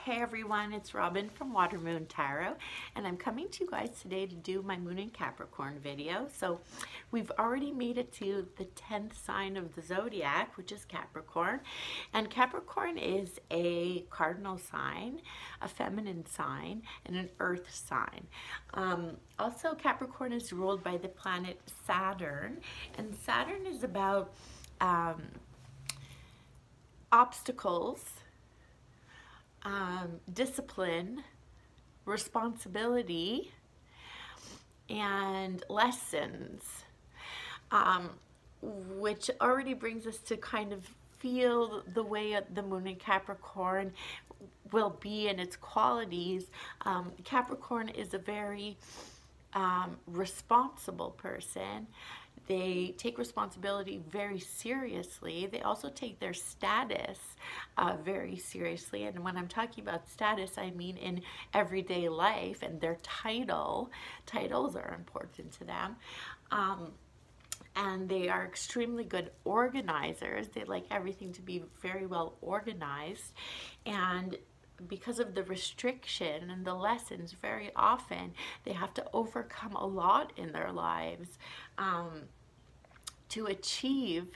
Hey everyone, it's Robyn from Water Moon Tarot, and I'm coming to you guys today to do my Moon in Capricorn video. So we've already made it to the 10th sign of the zodiac, which is Capricorn. And Capricorn is a cardinal sign, a feminine sign, and an earth sign. Also, Capricorn is ruled by the planet Saturn, and Saturn is about obstacles, discipline, responsibility, and lessons, which already brings us to kind of feel the way the Moon in Capricorn will be in its qualities. Capricorn is a very responsible person. They take responsibility very seriously. They also take their status very seriously. And when I'm talking about status, I mean in everyday life and their title. Titles are important to them. And they are extremely good organizers. They like everything to be very well organized. And because of the restriction and the lessons, very often they have to overcome a lot in their lives to achieve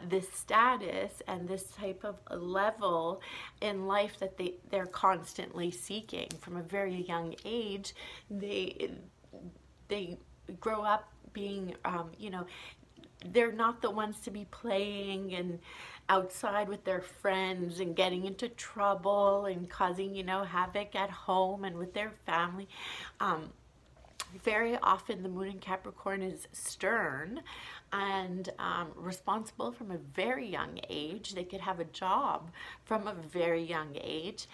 this status and this type of level in life that they're constantly seeking. From a very young age, they grow up being, they're not the ones to be playing and outside with their friends and getting into trouble and causing, havoc at home and with their family. Very often the Moon in Capricorn is stern and responsible from a very young age. They could have a job from a very young age.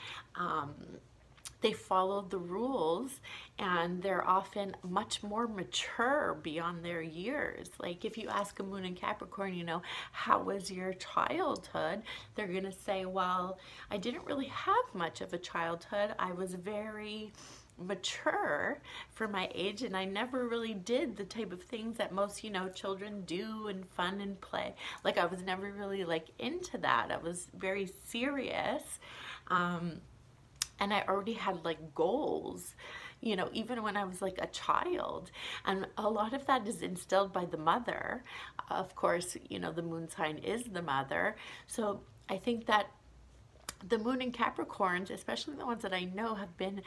They follow the rules, and they're often much more mature beyond their years. Like if you ask a Moon in Capricorn, how was your childhood? They're gonna say, well, I didn't really have much of a childhood. I was very mature for my age, and I never really did the type of things that most children do and fun and play. Like I was never really like into that. I was very serious, and I already had like goals, even when I was like a child. And a lot of that is instilled by the mother. Of course, the moon sign is the mother. So I think that the Moon in Capricorns, especially the ones that I know, have been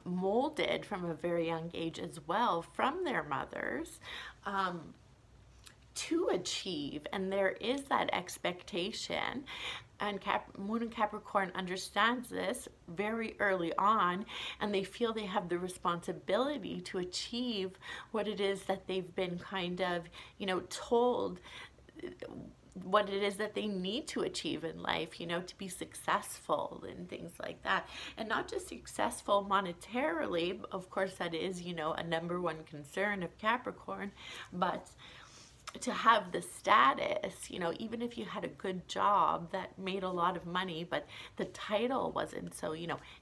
molded from a very young age as well from their mothers to achieve. And there is that expectation. And Moon in Capricorn understands this very early on, and they feel they have the responsibility to achieve what it is that they've been kind of, told what it is that they need to achieve in life, to be successful and things like that. And not just successful monetarily, of course that is, a #1 concern of Capricorn, but to have the status, even if you had a good job that made a lot of money, but the title wasn't so,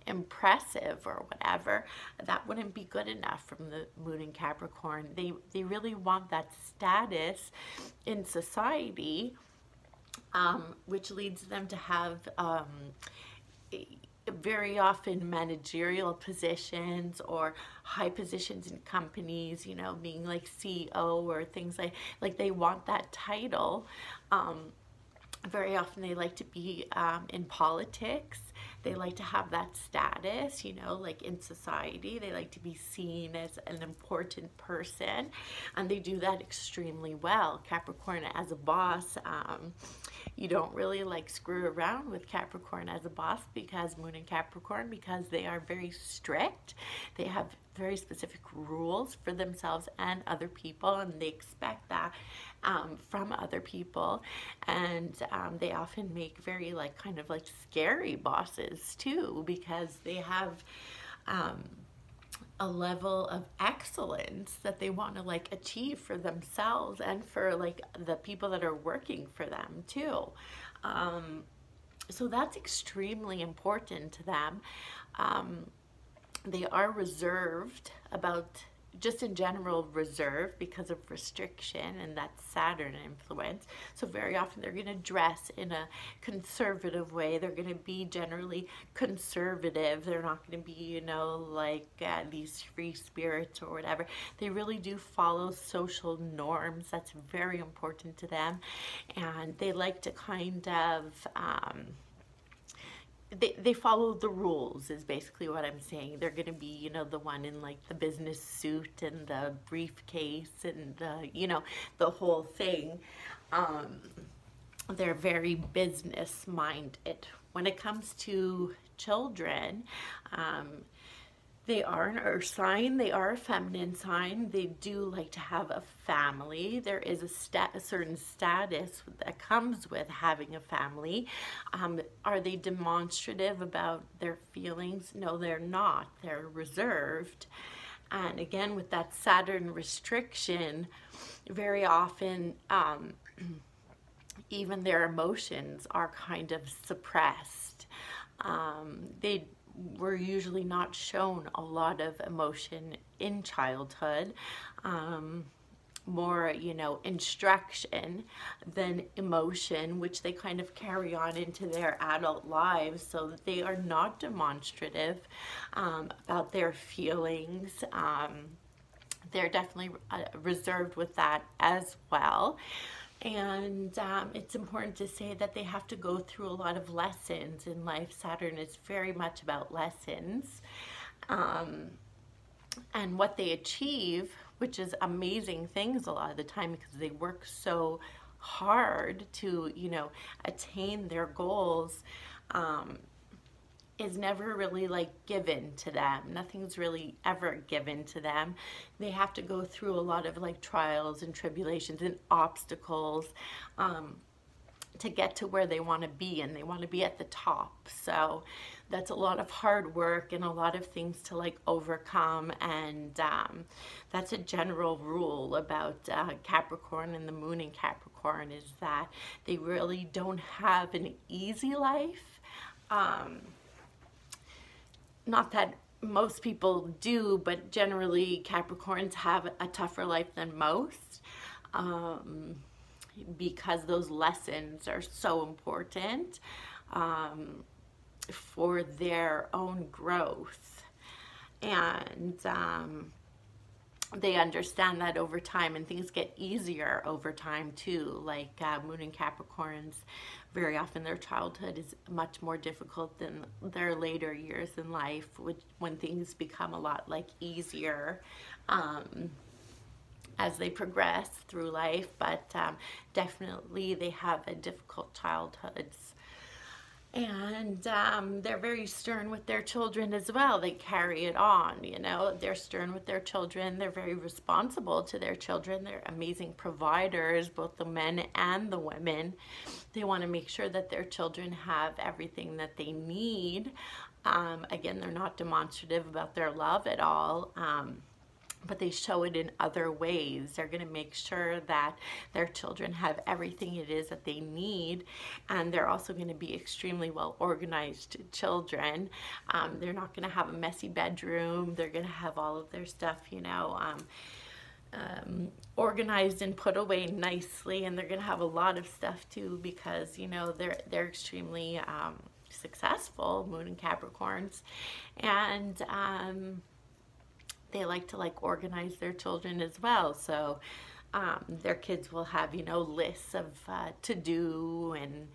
impressive or whatever, that wouldn't be good enough from the Moon in Capricorn. They really want that status in society, which leads them to have very often managerial positions or high positions in companies, being like CEO or things like they want that title. Very often they like to be in politics. They like to have that status, like in society. They like to be seen as an important person, and they do that extremely well. Capricorn as a boss, you don't really like screw around with Capricorn as a boss, because Moon in Capricorn, because they are very strict. They have very specific rules for themselves and other people, and they expect that from other people. And they often make very kind of scary bosses too, because they have a level of excellence that they want to achieve for themselves and for the people that are working for them too. So that's extremely important to them. They are reserved about just in general reserved because of restriction and that Saturn influence. So very often they're going to dress in a conservative way. They're going to be generally conservative. They're not going to be, you know, like these free spirits or whatever. They really do follow social norms. That's very important to them. And they like to kind of they follow the rules is basically what I'm saying. They're going to be, you know, the one in like the business suit and the briefcase and the, you know, the whole thing. They're very business minded. When it comes to children, they are an earth sign, they are a feminine sign, they do like to have a family. There is a certain status that comes with having a family. Are they demonstrative about their feelings? No, they're not. They're reserved. And again, with that Saturn restriction, very often even their emotions are kind of suppressed. They were usually not shown a lot of emotion in childhood, more, you know, instruction than emotion, which they kind of carry on into their adult lives, so that they are not demonstrative about their feelings. They're definitely reserved with that as well. And it's important to say that they have to go through a lot of lessons in life. Saturn is very much about lessons. And what they achieve, which is amazing things a lot of the time because they work so hard to, you know, attain their goals, is never really like given to them. Nothing's really ever given to them. They have to go through a lot of like trials and tribulations and obstacles to get to where they want to be, and they want to be at the top. So that's a lot of hard work and a lot of things to like overcome. And that's a general rule about Capricorn and the moon in Capricorn, is that they really don't have an easy life. Not that most people do, but generally Capricorns have a tougher life than most, because those lessons are so important for their own growth. And they understand that over time, and things get easier over time too. Like moon and Capricorns, very often their childhood is much more difficult than their later years in life, when things become a lot like easier as they progress through life. But definitely they have a difficult childhoods. And they're very stern with their children as well. They carry it on, you know. They're stern with their children. They're very responsible to their children. They're amazing providers, both the men and the women. They want to make sure that their children have everything that they need. Again, they're not demonstrative about their love at all. But they show it in other ways. They're going to make sure that their children have everything it is that they need, and they're also going to be extremely well organized children. They're not going to have a messy bedroom. They're going to have all of their stuff, you know, organized and put away nicely, and they're going to have a lot of stuff too, because, you know, they're extremely successful, moon and Capricorns, and they like to like organize their children as well. So their kids will have, you know, lists of to do, and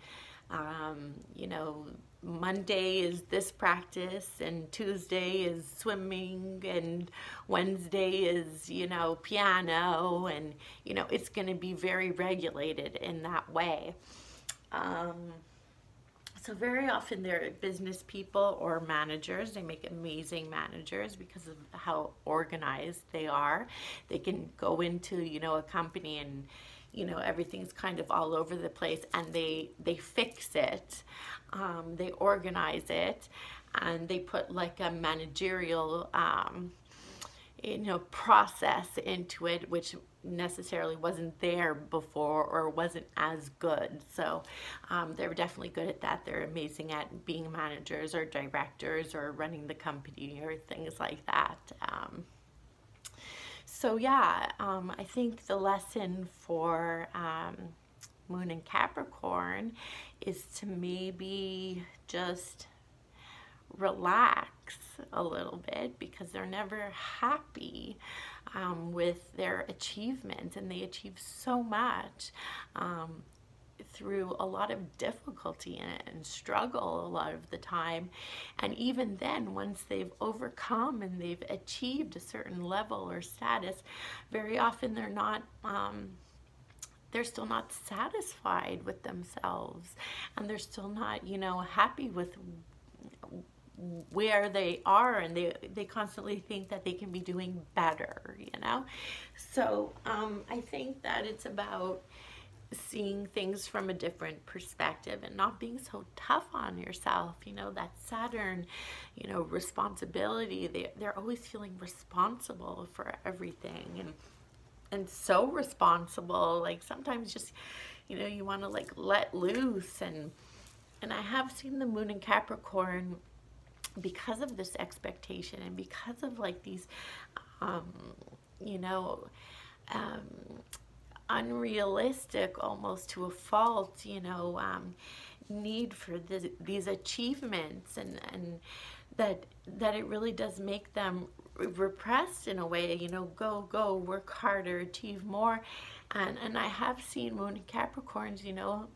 you know, Monday is this practice, and Tuesday is swimming, and Wednesday is, you know, piano, and, you know, it's going to be very regulated in that way. So very often they're business people or managers. They make amazing managers because of how organized they are. They can go into, you know, a company and, you know, everything's kind of all over the place, and they fix it. They organize it, and they put like a managerial you know, process into it, which necessarily wasn't there before or wasn't as good. So they're definitely good at that. They're amazing at being managers or directors or running the company or things like that. So yeah, I think the lesson for Moon and Capricorn is to maybe just relax a little bit, because they're never happy with their achievements, and they achieve so much through a lot of difficulty and struggle a lot of the time. And even then, once they've overcome and they've achieved a certain level or status, very often they're still not satisfied with themselves, and they're still not, you know, happy with where they are, and they constantly think that they can be doing better, you know. So I think that it's about seeing things from a different perspective and not being so tough on yourself. You know, that Saturn, you know, responsibility, they're always feeling responsible for everything, and so responsible, like sometimes just, you know, you want to like let loose. And I have seen the Moon in Capricorn, because of this expectation and because of like these you know, unrealistic, almost to a fault, you know, need for these achievements, and that it really does make them repressed in a way, you know, go work harder, achieve more. And I have seen Moon and Capricorns, you know,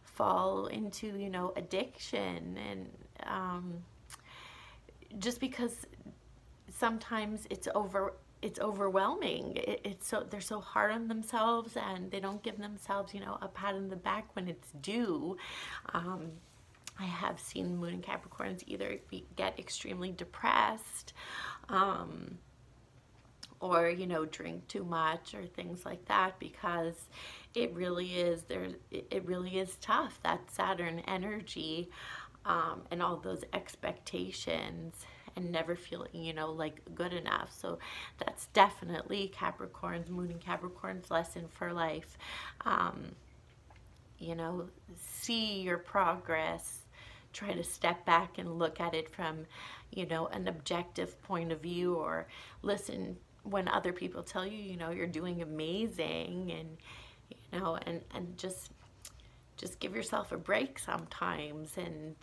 fall into, you know, addiction, and just because sometimes it's overwhelming. It's so, they're so hard on themselves, and they don't give themselves, you know, a pat on the back when it's due. I have seen Moon and Capricorns either get extremely depressed, or, you know, drink too much or things like that, because it really is tough, that Saturn energy, and all those expectations, and never feeling, you know, like good enough. So that's definitely Capricorn's, Moon and Capricorn's lesson for life. You know, see your progress, try to step back and look at it from, you know, an objective point of view, or listen when other people tell you, you know, you're doing amazing, and, you know, and just give yourself a break sometimes, and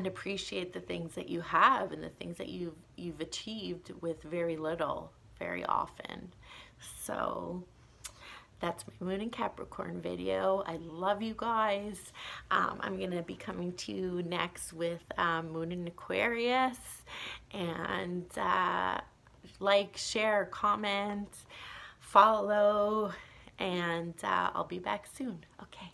appreciate the things that you have and the things that you've achieved with very little, very often. So that's my Moon and Capricorn video. I love you guys. I'm gonna be coming to you next with Moon in Aquarius, and like, share, comment, follow, and I'll be back soon. Okay.